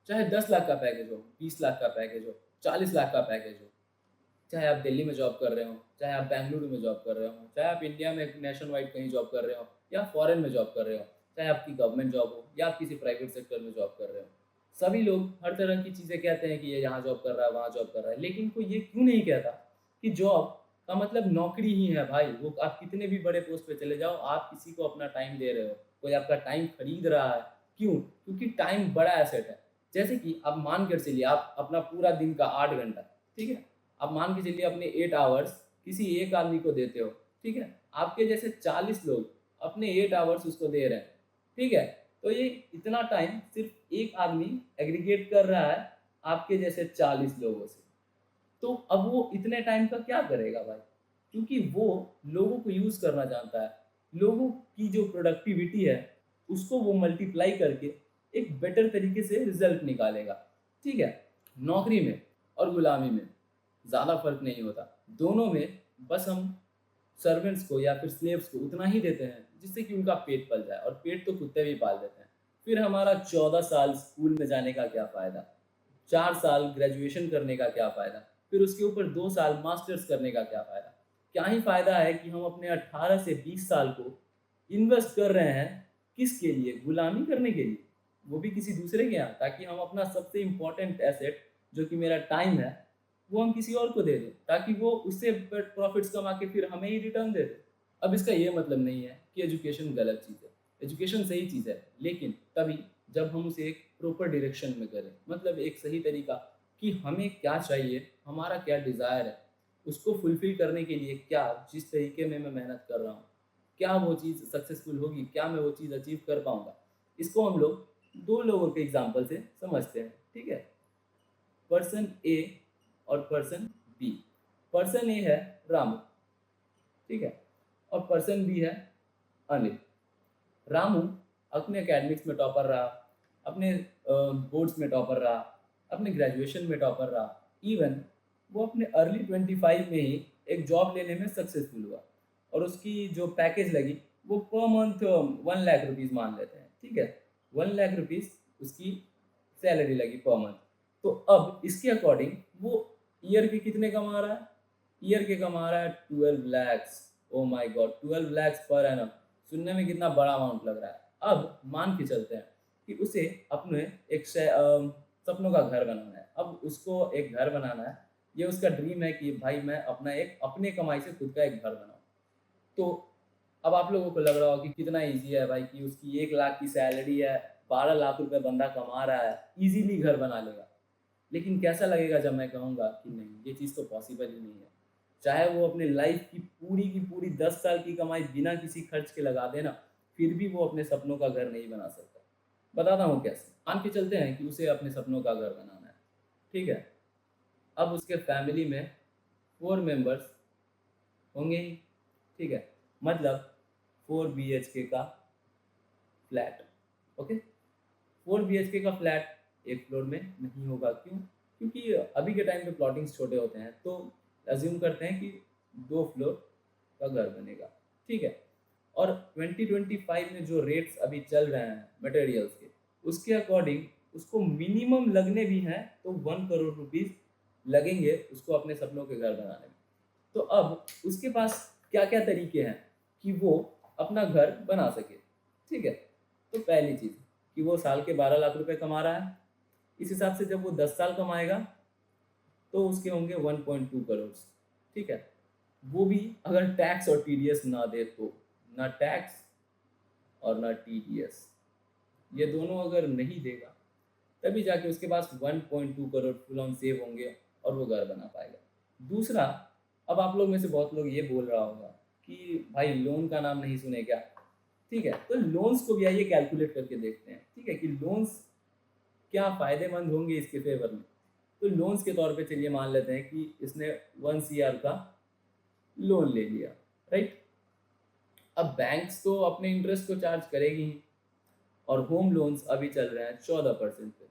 चाहे 10 लाख का पैकेज हो, 20 लाख का पैकेज हो, 40 लाख का पैकेज हो, चाहे आप दिल्ली में जॉब कर रहे हो, चाहे आप बेंगलुरु में जॉब कर रहे हो, चाहे आप इंडिया में नेशन वाइड कहीं जॉब कर रहे हो या फॉरेन में जॉब कर रहे हो, चाहे आपकी गवर्नमेंट जॉब हो या आप किसी प्राइवेट सेक्टर में जॉब कर रहे हो, सभी लोग हर तरह की चीज़ें कहते हैं कि ये यहाँ जॉब कर रहा है, वहाँ जॉब कर रहा है, लेकिन कोई ये क्यों नहीं कहता कि जॉब का मतलब नौकरी ही है भाई। वो आप कितने भी बड़े पोस्ट पे चले जाओ, आप किसी को अपना टाइम दे रहे हो, कोई आपका टाइम खरीद रहा है। क्यों? क्योंकि टाइम बड़ा एसेट है। जैसे कि आप मान कर चलिए, आप अपना पूरा दिन का 8 घंटा, ठीक है, आप मान के चलिए अपने 8 आवर्स किसी एक आदमी को देते हो, ठीक है, आपके जैसे 40 लोग अपने 8 आवर्स उसको दे रहे हैं, ठीक है, तो ये इतना टाइम सिर्फ एक आदमी एग्रीगेट कर रहा है आपके जैसे 40 लोगों से। तो अब वो इतने टाइम का क्या करेगा भाई? क्योंकि वो लोगों को यूज़ करना जानता है। लोगों की जो प्रोडक्टिविटी है, उसको वो मल्टीप्लाई करके एक बेटर तरीके से रिज़ल्ट निकालेगा। ठीक है? नौकरी में और गुलामी में ज़्यादा फ़र्क नहीं होता। दोनों में बस हम सर्वेंट्स को या फिर स्लेव्स को उतना ही देते हैं जिससे कि उनका पेट पल जाए, और पेट तो कुत्ते भी पाल देते हैं। फिर हमारा 14 साल स्कूल में जाने का क्या फ़ायदा? 4 साल ग्रेजुएशन करने का क्या फ़ायदा? फिर उसके ऊपर 2 साल मास्टर्स करने का क्या फ़ायदा? क्या ही फ़ायदा है कि हम अपने 18 से 20 साल को इन्वेस्ट कर रहे हैं, किसके लिए? गुलामी करने के लिए, वो भी किसी दूसरे के यहाँ, ताकि हम अपना सबसे इम्पोर्टेंट एसेट जो कि मेरा टाइम है, वो हम किसी और को दे दें, ताकि वो उससे प्रॉफिट्स कमा के फिर हमें ही रिटर्न दे दे। अब इसका ये मतलब नहीं है कि एजुकेशन गलत चीज़ है। एजुकेशन सही चीज़ है, लेकिन तभी जब हम उसे एक प्रॉपर डायरेक्शन में करें, मतलब एक सही तरीका कि हमें क्या चाहिए, हमारा क्या डिज़ायर है, उसको फुलफ़िल करने के लिए क्या, जिस तरीके में मैं मेहनत कर रहा हूँ, क्या वो चीज़ सक्सेसफुल होगी, क्या मैं वो चीज़ अचीव कर पाऊँगा। इसको हम लोग 2 लोगों के एग्ज़ाम्पल से समझते हैं, ठीक है? पर्सन ए और पर्सन बी। पर्सन ए है रामू, ठीक है? और पर्सन बी है अनिल। रामू अपने एकेडमिक्स में टॉपर रहा, अपने बोर्ड्स में टॉपर रहा, अपने ग्रेजुएशन में टॉपर रहा, इवन वो अपने अर्ली 25 में ही एक जॉब लेने में सक्सेसफुल हुआ, और उसकी जो पैकेज लगी वो पर मंथ 1 लाख रुपीज़ मान लेते हैं, ठीक है, 1 लाख रुपीज़ उसकी सैलरी लगी पर मंथ। तो अब इसके अकॉर्डिंग वो ईयर के कितने कमा रहा है? ईयर के कमा रहा है 12 lakhs. Oh my God, 12 lakhs per annum. सुनने में कितना बड़ा अमाउंट लग रहा है। अब मान के चलते हैं कि उसे अपने एक सपनों का घर बनाना है। अब उसको एक घर बनाना है, ये उसका ड्रीम है कि भाई मैं अपना एक अपने कमाई से खुद का एक घर बनाऊँ। तो अब आप लोगों को लग रहा होगा कि कितना ईज़ी है भाई, कि उसकी 1 लाख की सैलरी है, 12 लाख रुपए बंदा कमा रहा है, ईज़िली घर बना लेगा। लेकिन कैसा लगेगा जब मैं कहूँगा कि नहीं, ये चीज़ तो पॉसिबल ही नहीं है। चाहे वो अपने लाइफ़ की पूरी 10 साल की कमाई बिना किसी खर्च के लगा दे ना, फिर भी वो अपने सपनों का घर नहीं बना सकता। बताता हूँ कैसे। मान के चलते हैं कि उसे अपने सपनों का घर बनाना है, ठीक है? अब उसके फैमिली में 4 मेंबर्स होंगे ही, ठीक है? मतलब 4 बीएचके का फ्लैट, ओके? 4 बीएचके का फ्लैट एक फ्लोर में नहीं होगा, क्यों? क्योंकि अभी के टाइम पे प्लॉटिंग्स छोटे होते हैं, तो अज़्यूम करते हैं कि 2 फ्लोर का घर बनेगा, ठीक है? और 2025 में जो रेट्स अभी चल रहे हैं मटेरियल्स के, उसके अकॉर्डिंग उसको मिनिमम लगने भी हैं तो 1 करोड़ रुपीज़ लगेंगे उसको अपने सपनों के घर बनाने में। तो अब उसके पास क्या-क्या तरीके हैं कि वो अपना घर बना सके, ठीक है? तो पहली चीज़ कि वो साल के 12 लाख रुपए कमा रहा है। इस हिसाब से जब वो 10 साल कमाएगा तो उसके होंगे 1.2 करोड़, ठीक है? वो भी अगर टैक्स और टीडीएस ना दे तो, ना टैक्स और ना टीडीएस, ये दोनों अगर नहीं देगा, तभी जाके उसके पास 1.2 करोड़ फुल ऑन सेव होंगे और वो घर बना पाएगा। दूसरा, अब आप लोग में से बहुत लोग ये बोल रहा होगा कि भाई लोन का नाम नहीं सुने क्या? ठीक है, तो लोन्स को भी आइए कैलकुलेट करके देखते हैं, ठीक है, कि लोन्स क्या फ़ायदेमंद होंगे इसके फ़ेवर में। तो लोन्स के तौर पे चलिए मान लेते हैं कि इसने 1 सीआर का लोन ले लिया, राइट? अब बैंक्स तो अपने इंटरेस्ट को चार्ज करेगी ही, और होम लोन्स अभी चल रहे हैं 14% पे।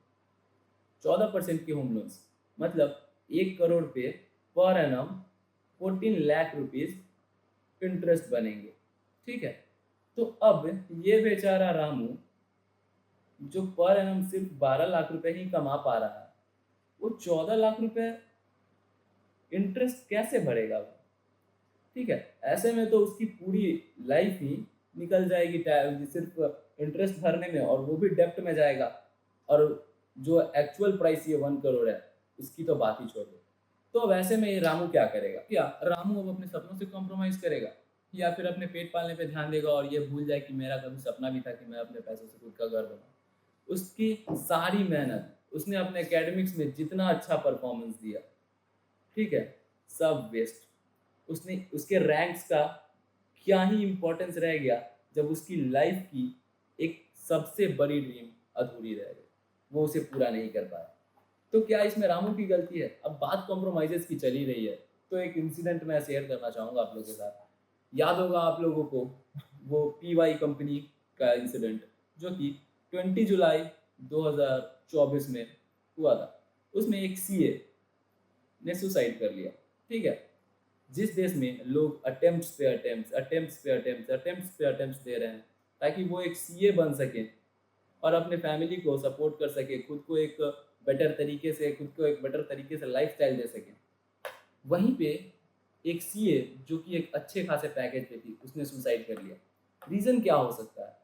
14% के होम लोन्स, मतलब 1 करोड़ पे per annum 14 lakh rupees interest बनेंगे, ठीक है? तो अब ये बेचारा रामू जो पर एनम सिर्फ 12 लाख रुपए ही कमा पा रहा है, वो 14 लाख रुपए इंटरेस्ट कैसे भरेगा वो? ठीक है, ऐसे में तो उसकी पूरी लाइफ ही निकल जाएगी सिर्फ इंटरेस्ट भरने में, और वो भी डेप्ट में जाएगा। और जो एक्चुअल प्राइस ये 1 करोड़ है, उसकी तो बात ही छोड़ दो। तो वैसे में ये रामू क्या करेगा? क्या रामू अब अपने सपनों से कॉम्प्रोमाइज़ करेगा, या फिर अपने पेट पालने पे ध्यान देगा और ये भूल जाए कि मेरा कभी सपना भी था कि मैं अपने पैसों से खुद का घर बनाऊँ? उसकी सारी मेहनत, उसने अपने एकेडमिक्स में जितना अच्छा परफॉर्मेंस दिया, ठीक है, सब वेस्ट। उसने उसके रैंक्स का क्या ही इम्पोर्टेंस रह गया जब उसकी लाइफ की एक सबसे बड़ी ड्रीम अधूरी रह गई, वो उसे पूरा नहीं कर पाया। तो क्या इसमें रामू की गलती है? अब बात कॉम्प्रोमाइज़ेस की चली रही है, तो एक इंसिडेंट मैं शेयर करना चाहूँगा आप लोगों के साथ। याद होगा आप लोगों को वो पीवाई कंपनी का इंसिडेंट, जो कि 20 जुलाई 2024 में हुआ था। उसमें एक सीए ने सुसाइड कर लिया, ठीक है। जिस देश में लोग अटेम्प्ट्स पे अटेम्प्ट्स दे रहे हैं ताकि वो एक सीए बन सके और अपने फैमिली को सपोर्ट कर सके, खुद को एक बेटर तरीके से लाइफस्टाइल दे सके, वहीं पे एक सीए जो कि एक अच्छे खासे पैकेज पे थी, उसने सुसाइड कर लिया। रीज़न क्या हो सकता है?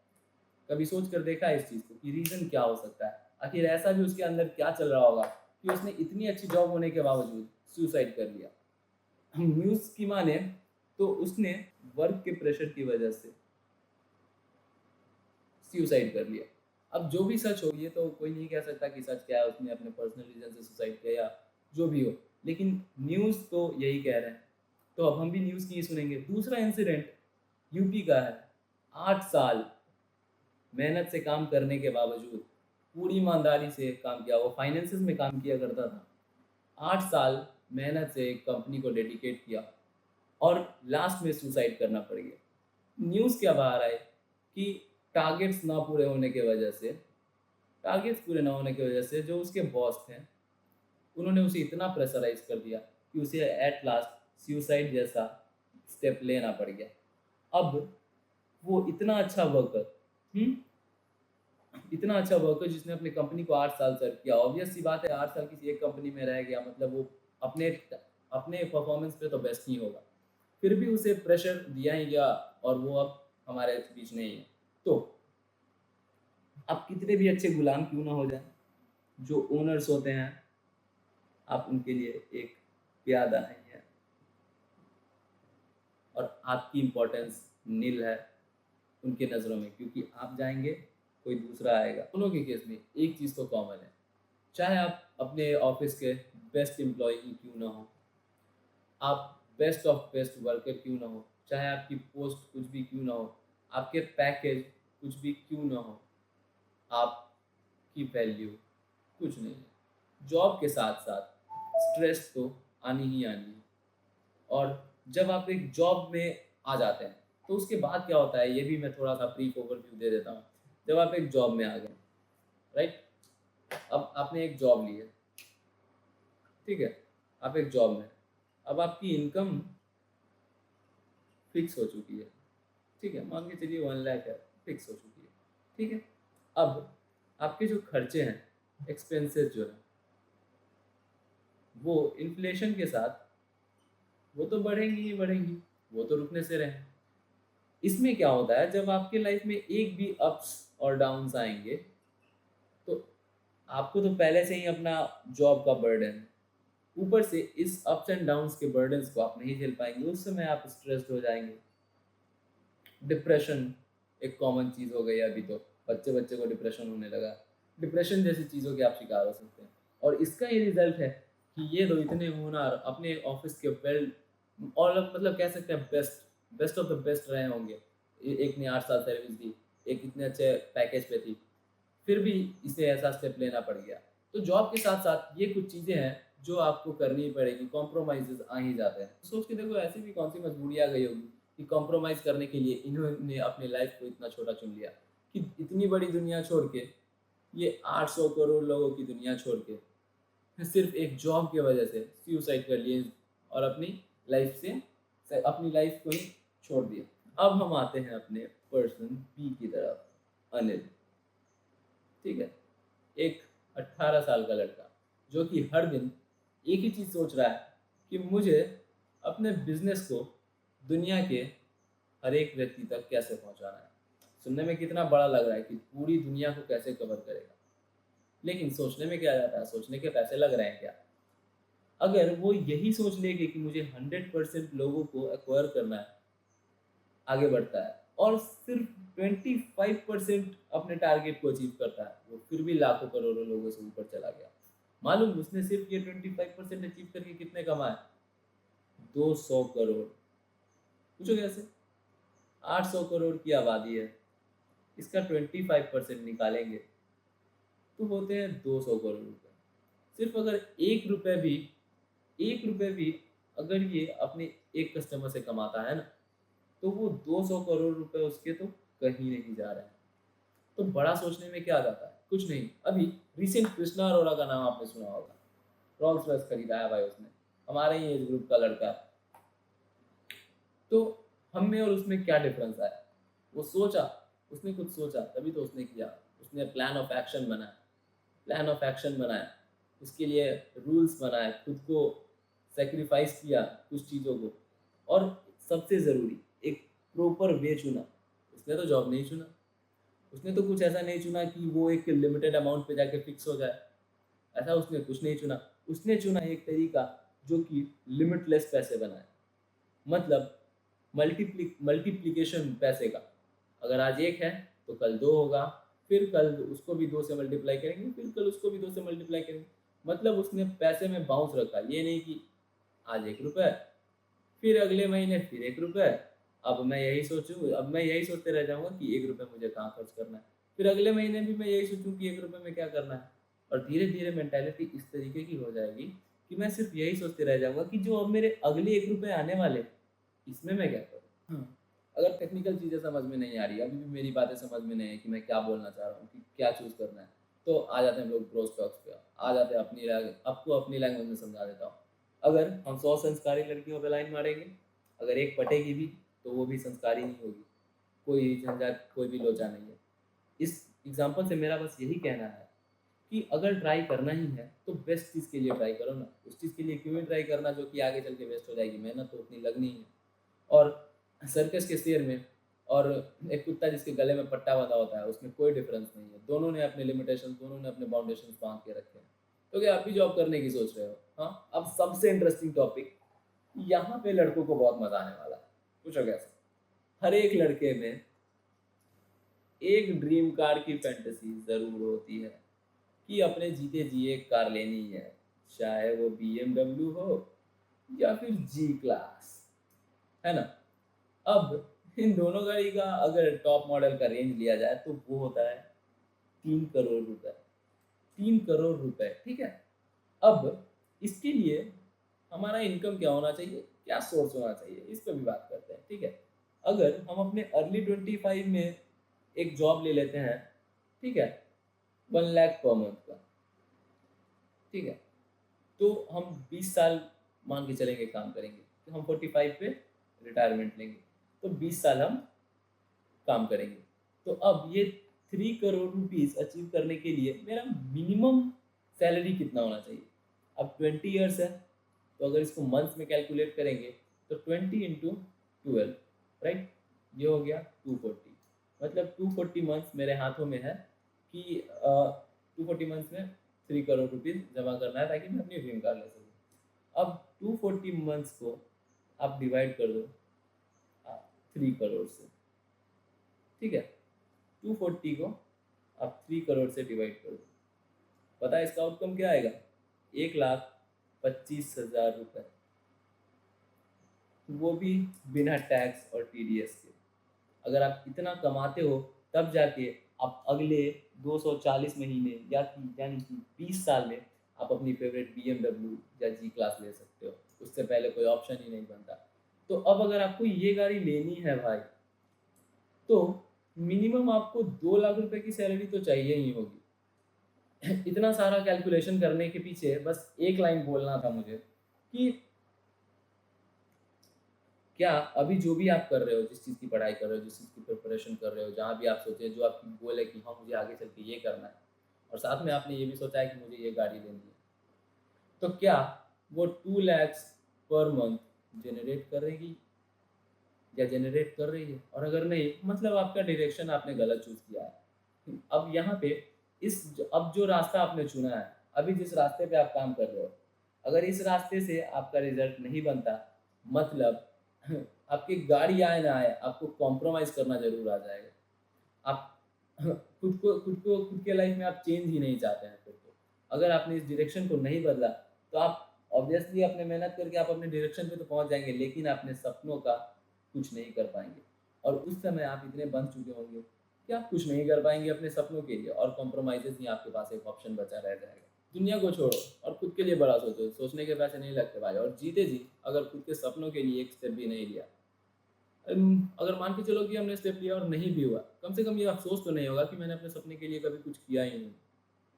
कभी सोच कर देखा है इस चीज़ को कि रीज़न क्या हो सकता है? आखिर ऐसा भी उसके अंदर क्या चल रहा होगा कि उसने इतनी अच्छी जॉब होने के बावजूद सुसाइड कर लिया? न्यूज़ की माने तो उसने वर्क के प्रेशर की वजह से सुसाइड कर लिया। अब जो भी सच हो, ये तो कोई नहीं कह सकता कि सच क्या है, उसने अपने पर्सनल रीज़न से सुसाइड किया या जो भी हो, लेकिन न्यूज़ तो यही कह रहे हैं। तो अब हम भी न्यूज़ की ही सुनेंगे। दूसरा इंसिडेंट यूपी का है। 8 साल मेहनत से काम करने के बावजूद, पूरी ईमानदारी से काम किया, वो फाइनेंसेस में काम किया करता था। 8 साल मेहनत से एक कंपनी को डेडिकेट किया और लास्ट में सुसाइड करना पड़ गया। न्यूज़ क्या बाहर आए कि टारगेट्स पूरे ना होने की वजह से जो उसके बॉस थे, उन्होंने उसे इतना प्रेशराइज़ कर दिया कि उसे एट लास्ट सुसाइड जैसा स्टेप लेना पड़ गया। अब वो इतना अच्छा वर्कर जिसने अपनी कंपनी को 8 साल सर्व किया, ऑब्वियस सी बात है 8 साल किसी एक कंपनी में रह गया, मतलब वो अपने अपने परफॉर्मेंस पे तो बेस्ट ही होगा। फिर भी उसे प्रेशर दिया ही गया और वो अब हमारे बीच नहीं है। तो आप कितने भी अच्छे गुलाम क्यों ना हो जाए, जो ओनर्स होते हैं, आप उनके लिए एक प्यादा नहीं है और आपकी इम्पोर्टेंस नील है उनके नज़रों में, क्योंकि आप जाएंगे कोई दूसरा आएगा। दोनों के केस में एक चीज़ तो कॉमन है, चाहे आप अपने ऑफिस के बेस्ट एम्प्लॉय ही क्यों ना हो, आप बेस्ट ऑफ बेस्ट वर्कर क्यों ना हो, चाहे आपकी पोस्ट कुछ भी क्यों ना हो, आपके पैकेज कुछ भी क्यों ना हो, आपकी वैल्यू कुछ नहीं है। जॉब के साथ साथ स्ट्रेस तो आनी ही आनी है, और जब आप एक जॉब में आ जाते हैं तो उसके बाद क्या होता है, ये भी मैं थोड़ा सा ब्रीफ ओवरव्यू दे देता हूँ। जब आप एक जॉब में आ गए, राइट, अब आपने एक जॉब ली है, ठीक है, आप एक जॉब में, अब आपकी इनकम फिक्स हो चुकी है, ठीक है, मान के चलिए 1 लाख है, फिक्स हो चुकी है, ठीक है। अब आपके जो खर्चे हैं, एक्सपेंसेस जो है, वो इन्फ्लेशन के साथ वो तो बढ़ेंगी ही बढ़ेंगी, वो तो रुकने से रहे। इसमें क्या होता है, जब आपके लाइफ में एक भी अप्स और डाउन्स आएंगे, तो आपको तो पहले से ही अपना जॉब का बर्डन है, ऊपर से इस अप्स एंड डाउन्स के बर्डन्स को आप नहीं झेल पाएंगे, उस समय आप स्ट्रेस्ड हो जाएंगे। डिप्रेशन एक कॉमन चीज़ हो गई है, अभी तो बच्चे बच्चे को डिप्रेशन होने लगा। डिप्रेशन जैसी चीज़ों के आप शिकार हो सकते हैं, और इसका ये रिजल्ट है कि ये दो इतने होनहार अपने ऑफिस के वेल, और मतलब कह सकते हैं बेस्ट ऑफ द बेस्ट रहे होंगे। एक ने 8 साल सर्विस दी, एक इतने अच्छे पैकेज पे थी, फिर भी इसे ऐसा स्टेप लेना पड़ गया। तो जॉब के साथ साथ ये कुछ चीज़ें हैं जो आपको करनी ही पड़ेगी, कॉम्प्रोमाइज़ेज़ आ ही जाते हैं। सोच के देखो, ऐसी भी कौन सी मजबूरी आ गई होगी कि कॉम्प्रोमाइज़ करने के लिए इन्होंने अपनी लाइफ को इतना छोटा चुन लिया, कि इतनी बड़ी दुनिया छोड़ के, ये 800 करोड़ लोगों की दुनिया छोड़ के, सिर्फ एक जॉब की वजह से सुसाइड कर लिए और अपनी लाइफ को ही छोड़ दिया। अब हम आते हैं अपने पर्सन बी की तरफ, अनिल, ठीक है, एक 18 साल का लड़का जो कि हर दिन एक ही चीज़ सोच रहा है कि मुझे अपने बिजनेस को दुनिया के हर एक व्यक्ति तक कैसे पहुंचाना है। सुनने में कितना बड़ा लग रहा है कि पूरी दुनिया को कैसे कवर करेगा, लेकिन सोचने में क्या जाता है, सोचने के पैसे लग रहे हैं क्या? अगर वो यही सोच लेंगे कि मुझे 100% लोगों को एक्वायर करना है, आगे बढ़ता है और सिर्फ 25% अपने टारगेट को अचीव करता है, वो फिर भी लाखों करोड़ों लोगों से ऊपर चला गया। मालूम उसने सिर्फ ये 25% अचीव करके कितने कमाए? 200 करोड़। पूछो कैसे? 800 करोड़ की आबादी है, इसका 25% निकालेंगे तो होते हैं 200 करोड़ रुपए। सिर्फ अगर 1 रुपए भी अगर ये अपने एक कस्टमर से कमाता है ना, तो वो 200 करोड़ रुपए उसके तो कहीं नहीं जा रहे हैं। तो बड़ा सोचने में क्या जाता है? कुछ नहीं। अभी रिसेंट कृष्णा अरोड़ा का नाम आपने सुना होगा, रोल्स रॉयस खरीदा है भाई उसने, हमारे ही एज ग्रुप का लड़का है। तो हम में और उसमें क्या डिफरेंस आया? वो सोचा, उसने कुछ सोचा तभी तो उसने किया। उसने प्लान ऑफ एक्शन बनाया, प्लान ऑफ एक्शन बनाया, उसके लिए रूल्स बनाए, खुद को सेक्रीफाइस किया कुछ चीज़ों को, और सबसे ज़रूरी एक प्रॉपर वे चुना। उसने तो जॉब नहीं चुना, उसने तो कुछ ऐसा नहीं चुना कि वो एक लिमिटेड अमाउंट पे जाके फिक्स हो जाए, ऐसा उसने कुछ नहीं चुना। उसने चुना एक तरीका जो कि लिमिटलेस पैसे बनाए, मतलब मल्टीप्लिकेशन पैसे का। अगर आज एक है तो कल दो होगा, फिर कल उसको भी दो से मल्टीप्लाई करेंगे, फिर कल उसको भी दो से मल्टीप्लाई करेंगे। मतलब उसने पैसे में बाउंस रखा, ये नहीं कि आज 1 रुपये, फिर अगले महीने फिर 1 रुपये। अब मैं यही सोचूं, अब मैं यही सोचते रह जाऊंगा कि 1 रुपये मुझे कहाँ खर्च करना है, फिर अगले महीने भी मैं यही सोचूं कि 1 रुपये में क्या करना है। और धीरे धीरे मेंटालिटी इस तरीके की हो जाएगी कि मैं सिर्फ यही सोचते रह जाऊंगा कि जो अब मेरे अगले 1 रुपये आने वाले, इसमें मैं क्या करूँ। हाँ, अगर टेक्निकल चीज़ें समझ में नहीं आ रही, अभी भी मेरी बातें समझ में नहीं है कि मैं क्या बोलना चाह रहा हूँ, कि क्या चूज़ करना है, तो आ जाते हैं हम लोग ग्रोथ स्टॉक्स पे, आ जाते हैं अपनी आपको अपनी लैंग्वेज में समझा देता हूँ। अगर हम 100 संस्कारी लड़कियों पे लाइन मारेंगे, अगर एक पटेगी भी तो वो भी संस्कारी नहीं होगी, कोई झंझट कोई भी लोचा नहीं है। इस एग्जाम्पल से मेरा बस यही कहना है कि अगर ट्राई करना ही है तो बेस्ट चीज़ के लिए ट्राई करो ना, उस चीज़ के लिए क्यों ही ट्राई करना जो कि आगे चल के वेस्ट हो जाएगी। मेहनत तो उतनी लगनी है। और सर्कस के शेर में और एक कुत्ता जिसके गले में पट्टा बंधा होता है, उसमें कोई डिफरेंस नहीं है। दोनों ने अपने लिमिटेशन, दोनों ने अपने बाउंडेशन बांध के रखे हैं। तो क्या आप भी जॉब करने की सोच रहे हो? हाँ, अब सबसे इंटरेस्टिंग टॉपिक, यहाँ पे लड़कों को बहुत मजा आने वाला है। पूछो कैसे? हर एक लड़के में एक ड्रीम कार की फैंटेसी जरूर होती है कि अपने जीते जी एक कार लेनी है, चाहे वो BMW हो या फिर G क्लास, है ना। अब इन दोनों गाड़ी का अगर टॉप मॉडल का रेंज लिया जाए तो वो होता है 3 करोड़ रुपए। 3 करोड़ रुपए, ठीक है। अब इसके लिए हमारा इनकम क्या होना चाहिए, क्या सोर्स होना चाहिए, इस पर भी बात करते हैं, ठीक है। अगर हम अपने अर्ली 25 में एक जॉब ले लेते हैं, ठीक है, 1 लाख पर मंथ का, ठीक है, तो हम 20 साल मान के चलेंगे काम करेंगे, तो हम 45 पे रिटायरमेंट लेंगे, तो 20 साल हम काम करेंगे। तो अब ये 3 करोड़ रुपीज़ अचीव करने के लिए मेरा मिनिमम सैलरी कितना होना चाहिए? अब 20 ईयर्स है, तो अगर इसको मंथ्स में कैलकुलेट करेंगे तो 20 × 12, राइट, ये हो गया 240। मतलब 240 मंथ्स मेरे हाथों में है कि 240 मंथ्स में 3 करोड़ रुपीज़ जमा करना है ताकि मैं अपनी ड्रीम कार ले सकूँ। अब 240 मंथ्स को आप डिवाइड कर दो 3 करोड़ से, ठीक है। 240 को आप 3 करोड़ से डिवाइड कर दो, पता है इसका आउटकम क्या आएगा? 1,25,000 रुपये, वो भी बिना टैक्स और TDS के। अगर आप इतना कमाते हो तब जाके आप अगले 240 महीने या यानी कि 20 साल में आप अपनी फेवरेट BMW या G क्लास ले सकते हो। उससे पहले कोई ऑप्शन ही नहीं बनता। तो अब अगर आपको ये गाड़ी लेनी है भाई, तो मिनिमम आपको 2 लाख रुपए की सैलरी तो चाहिए ही होगी। इतना सारा कैलकुलेशन करने के पीछे बस एक लाइन बोलना था मुझे कि क्या अभी जो भी आप कर रहे हो, जिस चीज़ की पढ़ाई कर रहे हो, जिस चीज़ की प्रिपरेशन कर रहे हो, जहाँ भी आप सोचे, जो आपकी गोल है कि हाँ मुझे आगे चल के ये करना है, और साथ में आपने ये भी सोचा है कि मुझे ये गाड़ी लेनी है, तो क्या वो 2 lakhs पर मंथ जनरेट करेगी या जनरेट कर रही है? और अगर नहीं, मतलब आपका डायरेक्शन आपने गलत चूज़ किया है। अब यहाँ पे अब जो रास्ता आपने चुना है, अभी जिस रास्ते पे आप काम कर रहे हो, अगर इस रास्ते से आपका रिज़ल्ट नहीं बनता, मतलब आपकी गाड़ी आए ना आए, आपको कॉम्प्रोमाइज़ करना ज़रूर आ जाएगा। आप खुद के लाइफ में आप चेंज ही नहीं चाहते हैं खुद को। अगर आपने इस डायरेक्शन को नहीं बदला, तो आप ऑब्वियसली अपने मेहनत करके आप अपने डायरेक्शन पे तो पहुँच जाएँगे, लेकिन अपने सपनों का कुछ नहीं कर पाएँगे। और उस समय आप इतने बंध चुके होंगे कि आप कुछ नहीं कर पाएँगे अपने सपनों के लिए, और कॉम्प्रोमाइज़ेज़ ही आपके पास एक ऑप्शन बचा रह जाएगा। दुनिया को छोड़ो और खुद के लिए बड़ा सोचो, सोचने के पैसे नहीं लगते भाई, और जीते जी अगर खुद के सपनों के लिए एक स्टेप भी नहीं लिया, अगर मान के चलो कि हमने स्टेप लिया और नहीं भी हुआ, कम से कम ये अफ़सोस तो नहीं होगा कि मैंने अपने सपने के लिए कभी कुछ किया ही नहीं।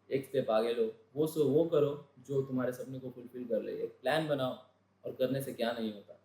एक स्टेप आगे लो, वो करो जो तुम्हारे सपने को फुलफ़िल कर ले। एक प्लान बनाओ, और करने से क्या नहीं होता।